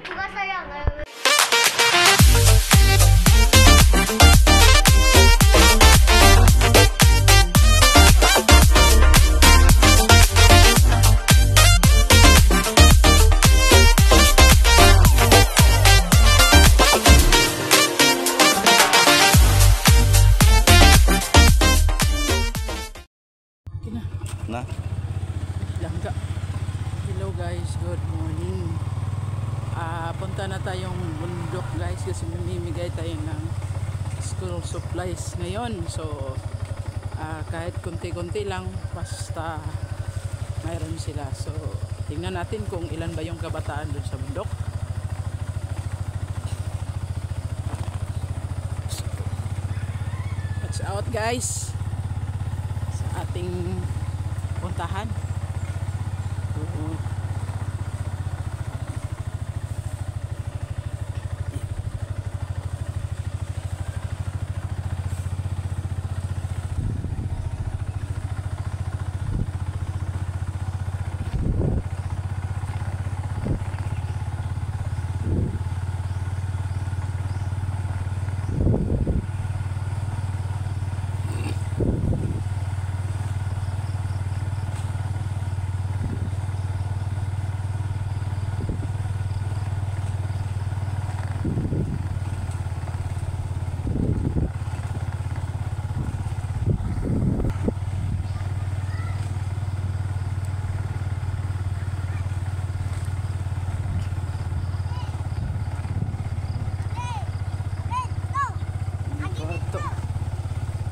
Juga sayang. Na. Langga. Hello guys, good morning. Punta na tayong bundok guys kasi mamimigay tayo ng school supplies ngayon. So kahit konti-konti lang basta mayroon sila. So tingnan natin kung ilan ba yung kabataan doon sa bundok. Watch out guys sa ating puntahan.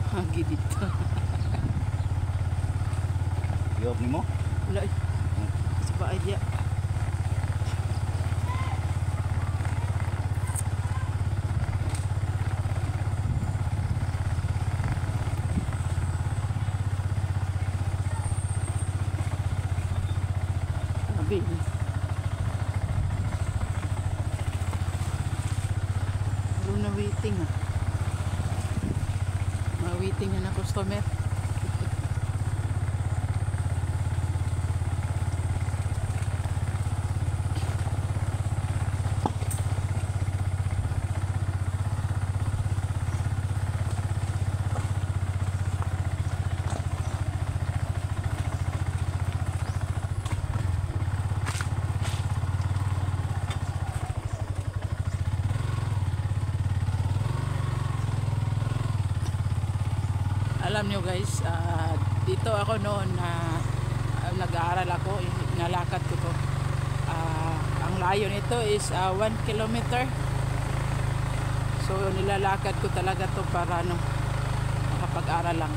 Hagi dito. Yop ni mo? Wala eh. Sa baay dia. Sabi ni. Meron na waiting ah. Waiting na customer. Alam nyo guys, dito ako noon nag-aaral ako, nalakad ko to. Ang layo nito is 1 kilometer. So nilalakad ko talaga to para makapag-aral lang.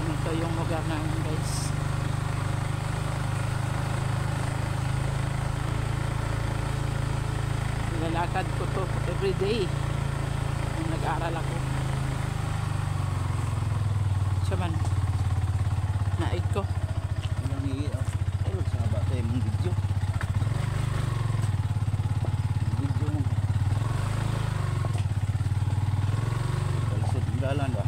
Ito yung lugar namin guys. Nilalakad ko to everyday. Nag-aaral ako. Saman naik ko Yang ni ayun sa bata mong video. Video mo. Balsod dalan ba?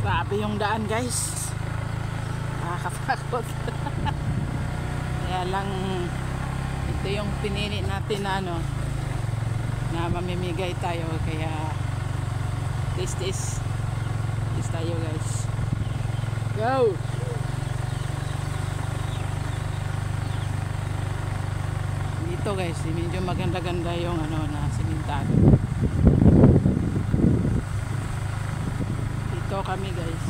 Grabe yung daan guys. Nakakatakot. Kaya lang ito yung pinili natin na na mamimigay tayo, kaya tis tayo guys. Go! Dito guys, medyo maganda-ganda yung ano na simintado. Dito kami guys,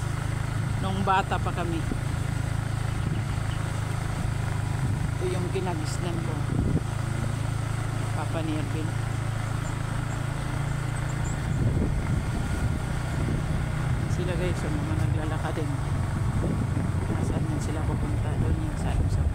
nung bata pa kami. Ito yung kinagisnan ko, Papa ni Ervin. Sila guys, yung mga naglalakad din. Nasaan man sila pupunta? Doon yung sa usap.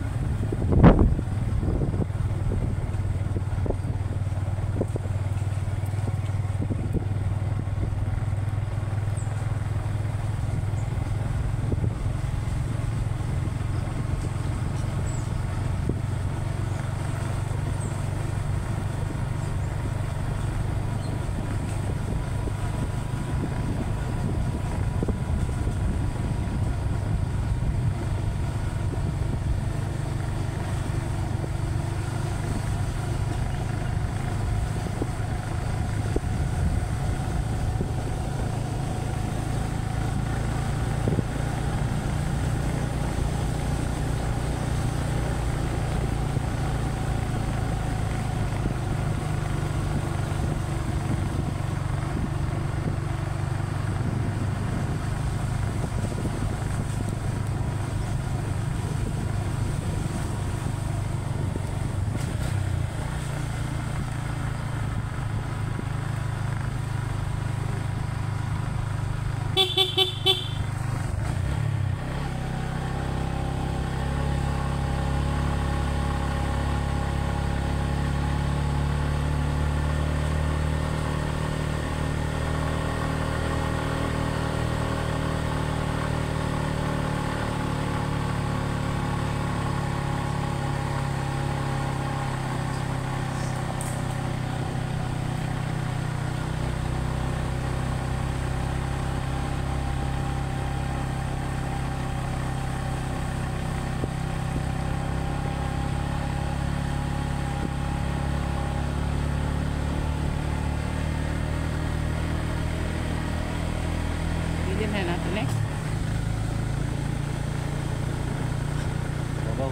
Bilhin na natin eh. Babaw.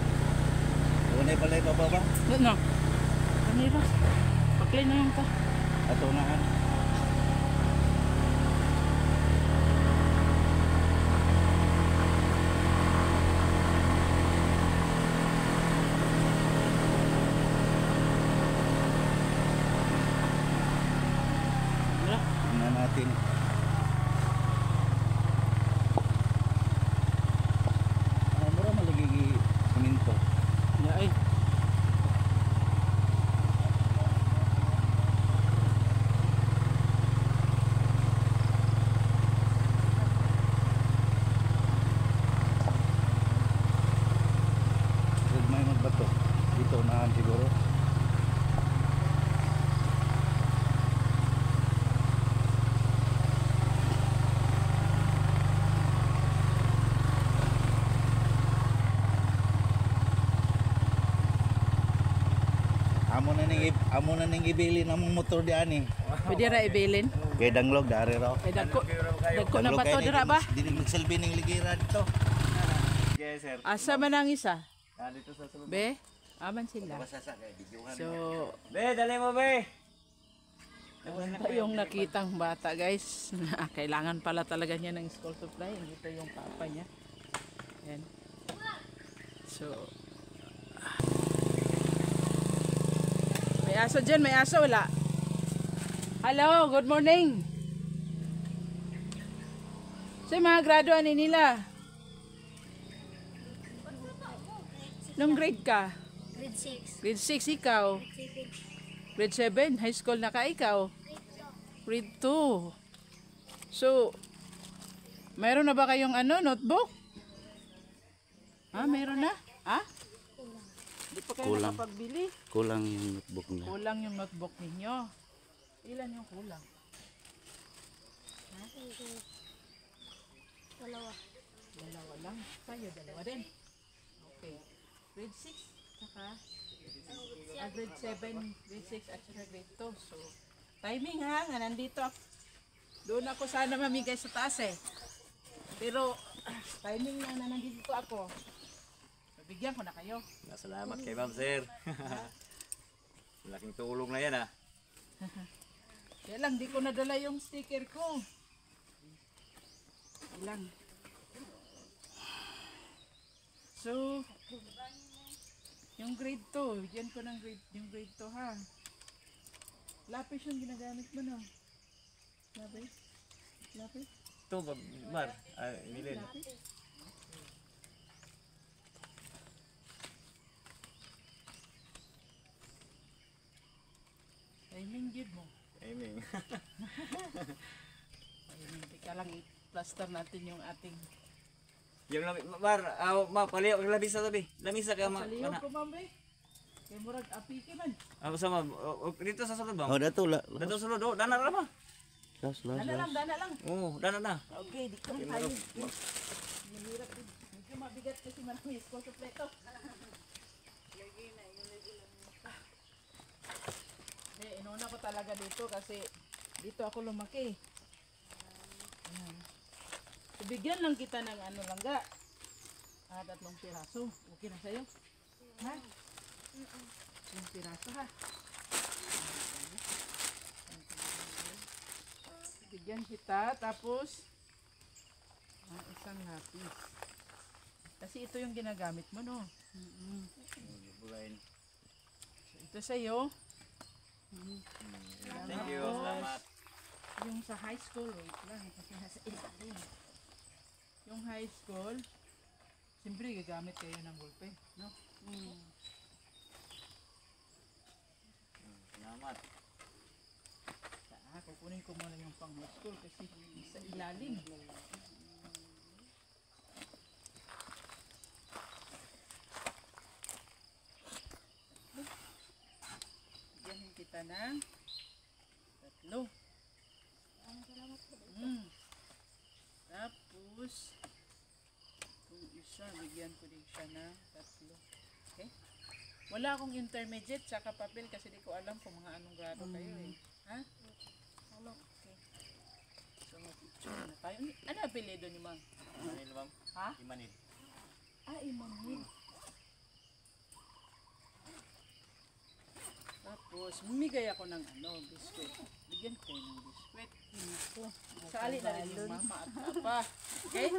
Unay pala yung bababa. Doon na. Kanira. Paklay na yung ka. Ato unahan. Wala. Tingnan natin. Mura malagigi siminto. Wala ay. Huwag may magbato. Dito unahan siguro. Amo na ning ibili na mong motor di ani. Pwede ra ibilin. Kay danglog dari raw. Kay dagko na ba to dira ba? Dili magsilbi ning ligira dito. Yes sir. Asa man ang isa? Dito sa sulod. Be, aman sila. Basasa kay bidyuhan. So, Be, dali mo be. ito yung nakitang bata guys. Kailangan pala talaga niya ng school supply. Dito yung papa niya. Yan. So, may aso dyan, may aso, wala. Hello, good morning. So, yung mga graduan ni nila. Nung grade ka? Grade 6. Grade 6 ikaw. Grade 7, high school na ka ikaw. Grade 2. So, mayroon na ba kayong ano, notebook? Ah, mayroon na? Ah? Hindi pa kayo Kulang. nakapagbili. Kulang yung notebook niya. Kulang yung notebook ninyo. Ilan yung kulang? Dalawa. Dalawa lang. Tayo, dalawa din. Okay. Grade 6, saka Grade 7, grade 6 at saka grade 2. So, timing ha, nga nandito ako. Doon ako sana mamigay sa taas eh. Pero, timing na nandito ako. Bigyan ko na kayo. Salamat kay ma'am, sir. Malaking tulong na yan, ah. Kaya lang, di ko nadala yung sticker ko. Ilang. So, yung grade 2, bigyan ko ng yung grade 2 ha. Lapis yung ginagamit mo no? Lapis? Lapis? Ito, Mar. Emilin. Lapis? Timing gid mo. Aiming. Timing. Teka lang, i-plaster natin yung ating Yung labi, Mar, ma, paliw, labis sa tabi. Lamisa ka, ma. paliw ko mamay. Kaya murag apiki man. Sa ma'am, dito sa sulod, Oh, ma'am. dato la. Dito sa sulod, dana na ma. Las. Dana lang. Oo, dana na. Okay, di ko tayo. Mahirap din. Medyo mabigat kasi manamis ko sa pleto. Lagi na, yung lagi lang. Inuna ko talaga dito kasi dito ako lumaki. Ayan. So, bigyan lang kita ng ano langga. 3 piraso. Okay na sa'yo? Ha? 3 piraso ha? Bigyan kita, tapos isang lapis. Kasi ito yung ginagamit mo, no? Bulain. So, ito sa'yo. Thank you, salamat. Yung sa high school, wait lang, kasi nasa ilalim. Yung high school, siyempre gagamit kayo ng ballpen, no? Salamat. Kukunin ko muna yung pang high school kasi sa ilalim. Bigyan kita ng 3. Tapos, kung isa, bigyan ko din siya ng 3. Okay? Wala akong intermediate tsaka papel kasi di ko alam kung mga anong grado kayo eh. Ha? Okay. So, mag-picture na tayo. Ano apelido ni Mang? Imanil, ma'am. Ha? Imanil. Imanil. Tapos, mumigay ako ng biskwit. Bigyan ko kayo ng biskwit. Sali na rin yung mama at papa. Okay?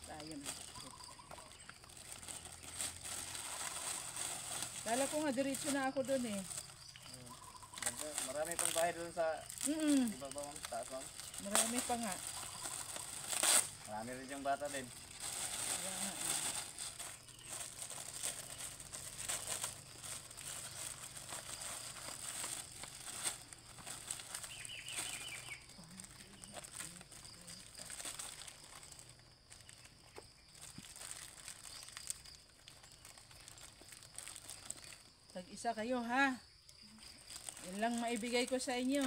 Tayo na. Kala ko nga, diretso na ako doon eh. Marami pang bahay doon sa ibaba, ma'am. Taas, ma'am. Marami pa nga. Marami rin yung bata din. Kaya nga eh. Tag-isa kayo ha. Yan lang maibigay ko sa inyo.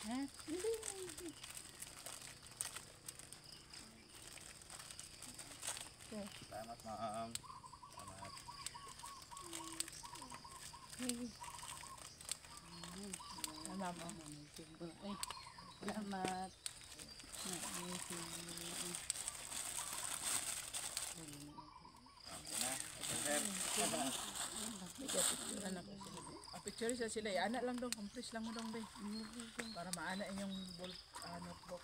Ha? Salamat, ma'am. Salamat. Tama mo. Ay, salamat. Picture sa sila. Anak lang dong. Compress lang mo dong, be. Para maana yung notebook.